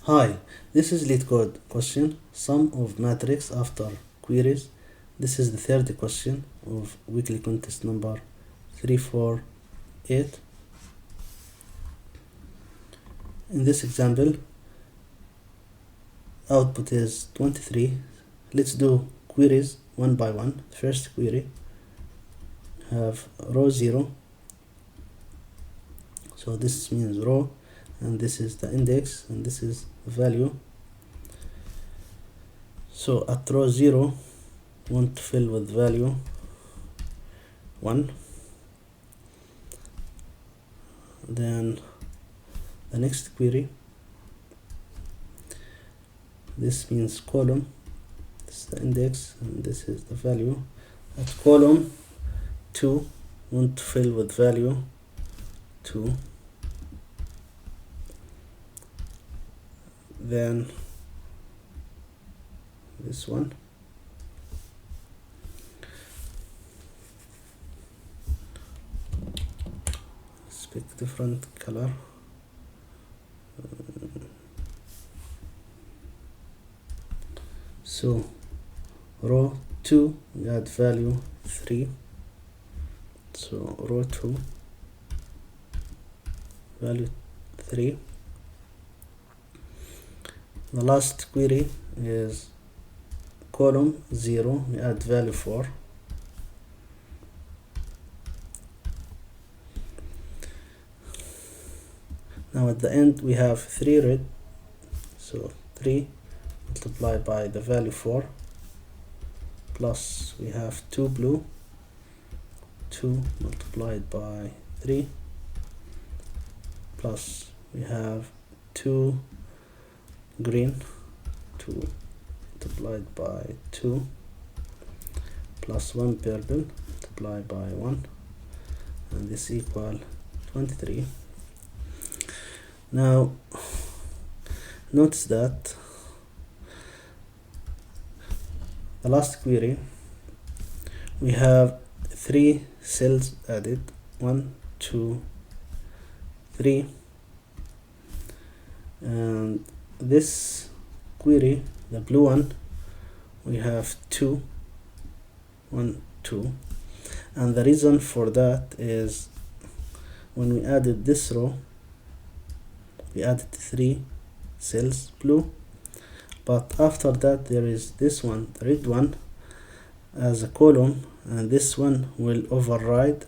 Hi, this is Leetcode question, sum of matrix after queries. This is the third question of weekly contest number 348. In this example, output is 23. Let's do queries one by one. First query, have row 0. So this means row, and this is the index, and this is value. So at row 0, want to fill with value 1. Then the next query, this means column, this is the index and this is the value. At column 2, want to fill with value 2. Then this one, let's pick different color. So row 2, we add value 3. So row 2, value 3. The last query is column 0, we add value 4. Now at the end we have 3 red, so 3 multiplied by the value 4, plus we have 2 blue, 2 multiplied by 3, plus we have 2 green, 2 multiplied by 2, plus 1 purple multiplied by 1, and this equal 23. Now notice that the last query, we have 3 cells added, 1, 2, 3, and this query, the blue one, we have 2, 1, 2, and the reason for that is when we added this row, we added 3 cells blue, but after that there is this one, the red one, as a column, and this one will override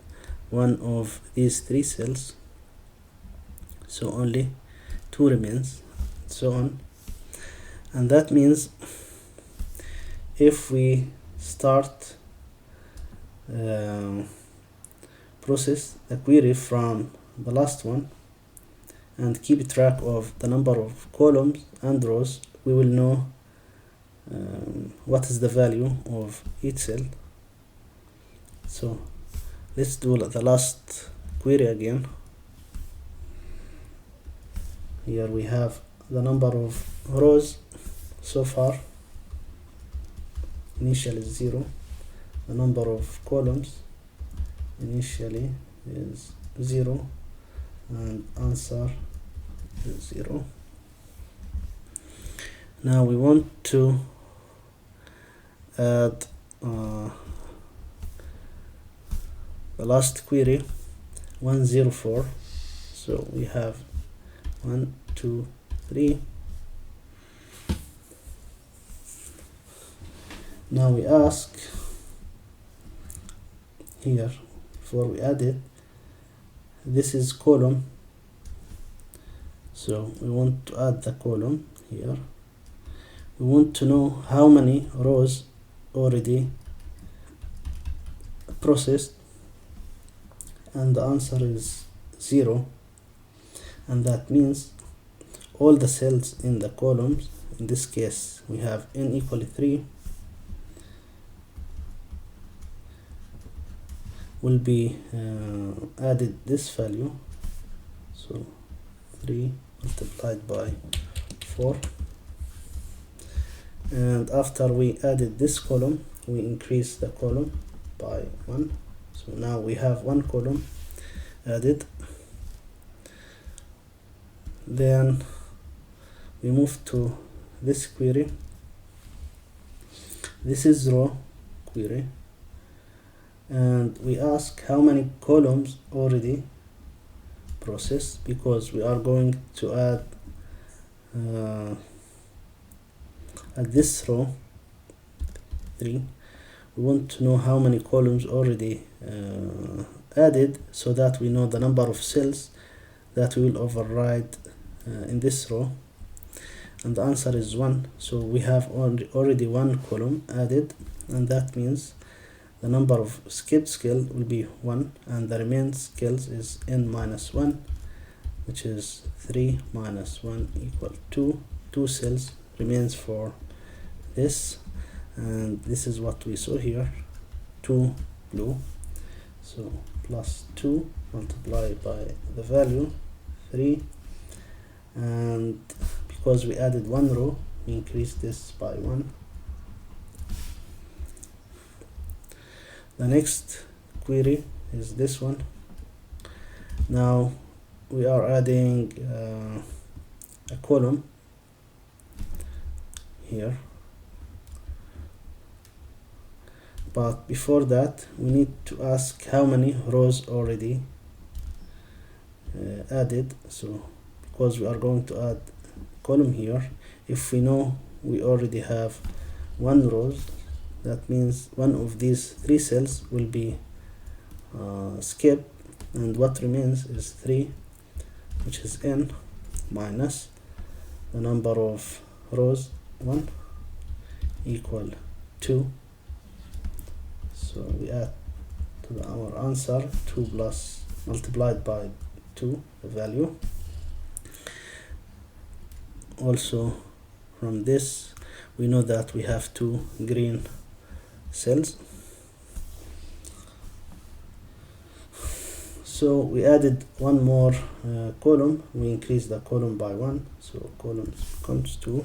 one of these 3 cells, so only 2 remains, so on. And that means if we start process the query from the last one and keep track of the number of columns and rows, we will know what is the value of each cell. So let's do the last query again. Here we have the number of rows so far, initially is 0. The number of columns initially is 0, and answer is 0. Now we want to add the last query, 104. So we have 1, 2, 3. Now we ask here, before we add it, this is column, so we want to add the column here. We want to know how many rows already processed, and the answer is 0, and that means all the cells in the columns, in this case we have n equal 3, will be added this value, so 3 multiplied by 4, and after we added this column, we increase the column by 1, so now we have 1 column added. Then we move to this query. This is row query, and we ask how many columns already processed, because we are going to add at this row 3. We want to know how many columns already added, so that we know the number of cells that we will override in this row, and the answer is 1. So we have already 1 column added, and that means the number of skipped cell will be 1, and the remaining cells is n minus 1, which is 3 minus 1 equal 2. 2 cells remains for this, and this is what we saw here, 2 blue. So plus 2 multiplied by the value 3, and because we added 1 row, we increase this by 1. The next query is this one. Now we are adding a column here, but before that we need to ask how many rows already added. So because we are going to add column here, if we know we already have 1 row, that means one of these 3 cells will be skipped, and what remains is 3, which is n minus the number of rows 1 equal 2. So we add to our answer 2 plus multiplied by 2 the value. Also from this we know that we have 2 green cells. So we added 1 more column, we increase the column by 1, so column becomes 2.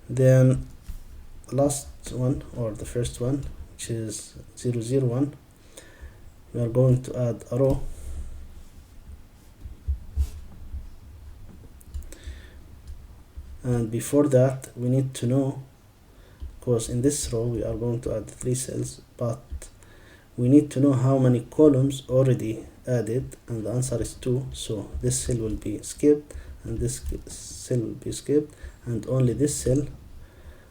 Then last one, or the first one, which is 0 0 1, we are going to add a row. And before that we need to know, because in this row we are going to add 3 cells, but we need to know how many columns already added, and the answer is 2. So this cell will be skipped, and this cell will be skipped, and only this cell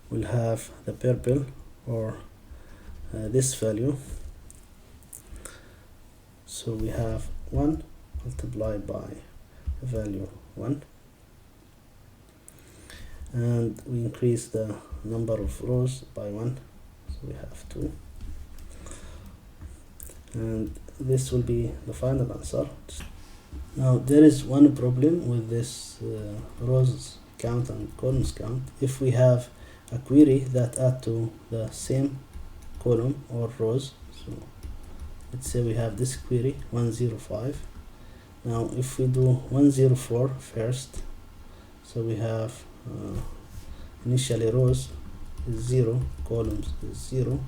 will have the purple, or this value. So we have 1 multiplied by the value 1, and we increase the number of rows by 1, so we have 2, and this will be the final answer. Now there is one problem with this rows count and columns count. If we have a query that add to the same column or rows, so let's say we have this query 105. Now if we do 104 first, so we have initially rows is 0, columns is 0,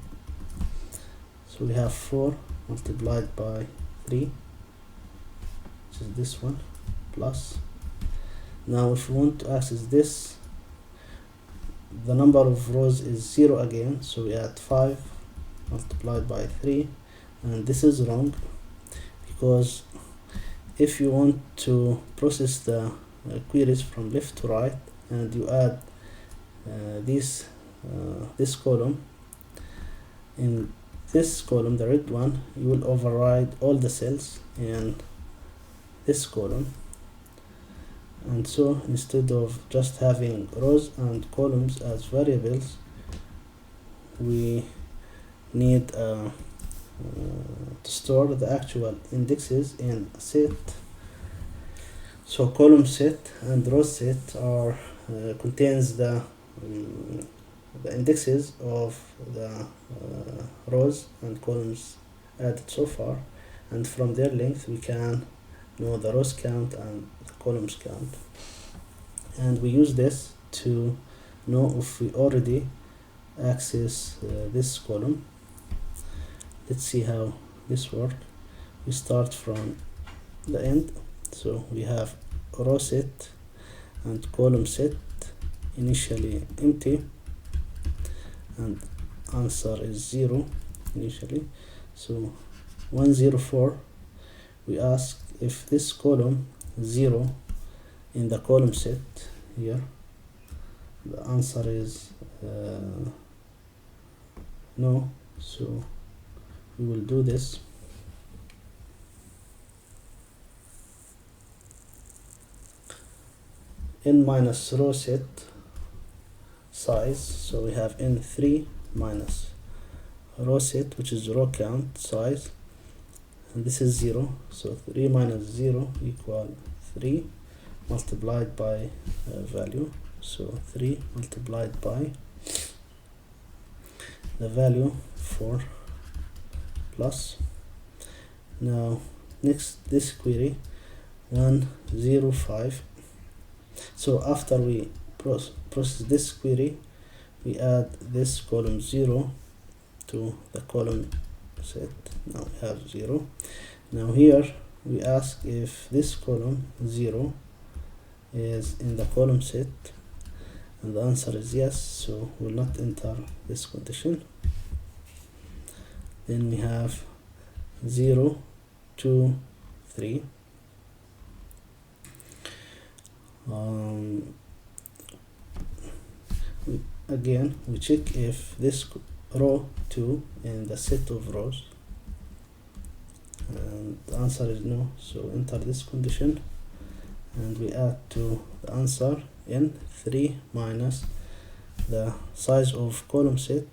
so we have 4 multiplied by 3, which is this one, plus. Now if we want to access this, the number of rows is 0 again, so we add 5 multiplied by 3, and this is wrong, because if you want to process the queries from left to right, and you add this column, in this column, the red one, you will override all the cells in this column. And so instead of just having rows and columns as variables, we need to store the actual indexes in a set. So column set and row set are contains the indexes of the rows and columns added so far, and from their length we can know the rows count and the columns count, and we use this to know if we already access this column. Let's see how this works. We start from the end, so we have row set, and column set initially empty and answer is 0 initially. So 104, we ask if this column 0 in the column set here. The answer is no, so we will do this. N minus row set size, so we have n3 minus row set, which is row count size, and this is 0, so 3 minus 0 equal 3 multiplied by value, so 3 multiplied by the value 4 plus. Now next, this query 105. So after we process this query, we add this column 0 to the column set. Now we have 0. Now here we ask if this column 0 is in the column set, and the answer is yes, so we'll not enter this condition. Then we have 0, 2, 3. Again we check if this row 2 in the set of rows, and the answer is no, so enter this condition, and we add to the answer n3 minus the size of column set,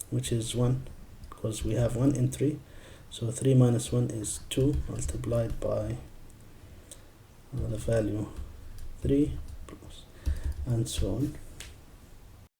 which is 1, because we have 1 entry, so 3 minus 1 is 2 multiplied by the value 3 plus, and so on.